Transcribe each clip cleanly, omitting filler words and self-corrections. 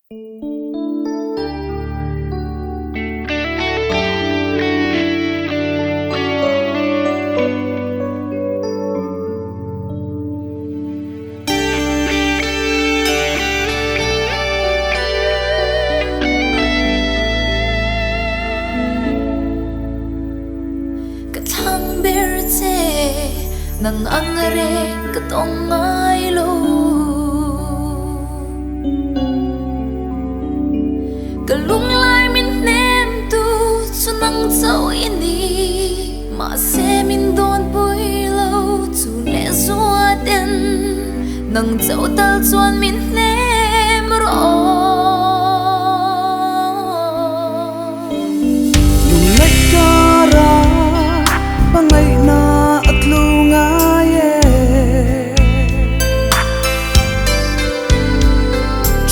Nang ang are katong ay lo Kalung lai min nem tu sunang zau ini Ma se min don bui lo tu ne zua den Nang zau tal zuan min nem ro Nung ngay kara bangay na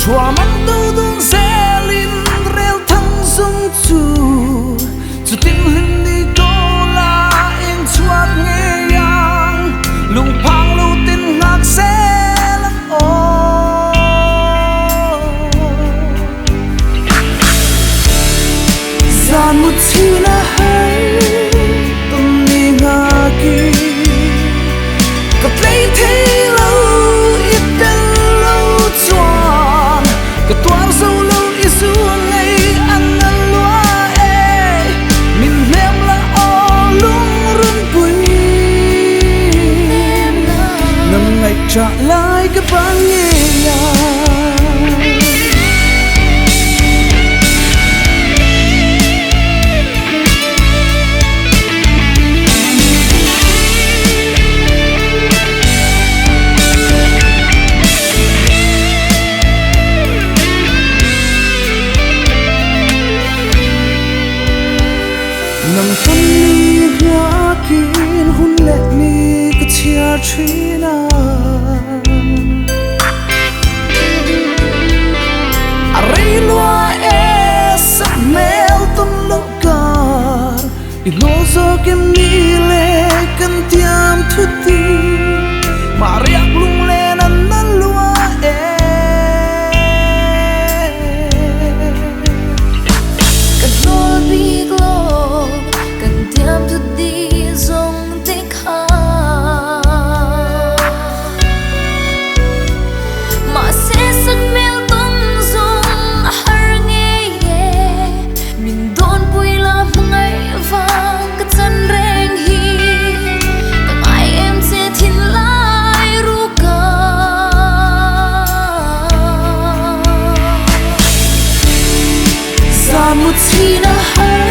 chua man tu dung selin rel thang dung chu tim linh đi cô la em chuat nghe yang lung phang lu tin ngạc xe lắm ô gian một chi là hay tâm ni ngà kỳ cặp lấy thế lâu ít đến lâu chua cái toan sâu lâu đi xuống ngay ăn ăn loa e mình em là o lung run bụi năm ngày trả lại cái ban nhẹ nhàng nang phân ni ngã kín hun lệ ni cái chia truy na array loa e sa mel tum lo gar inozo kem ni le kan tiam thuti mariak lung le nan nan loa e Kan lor big lo Tiam tu di zong tek ha Ma se sak mel tung zong har nghe ye Min don pui la ngay vang ka chan reng hi Kang ai em se thin lai ru ka Sa mu chi na har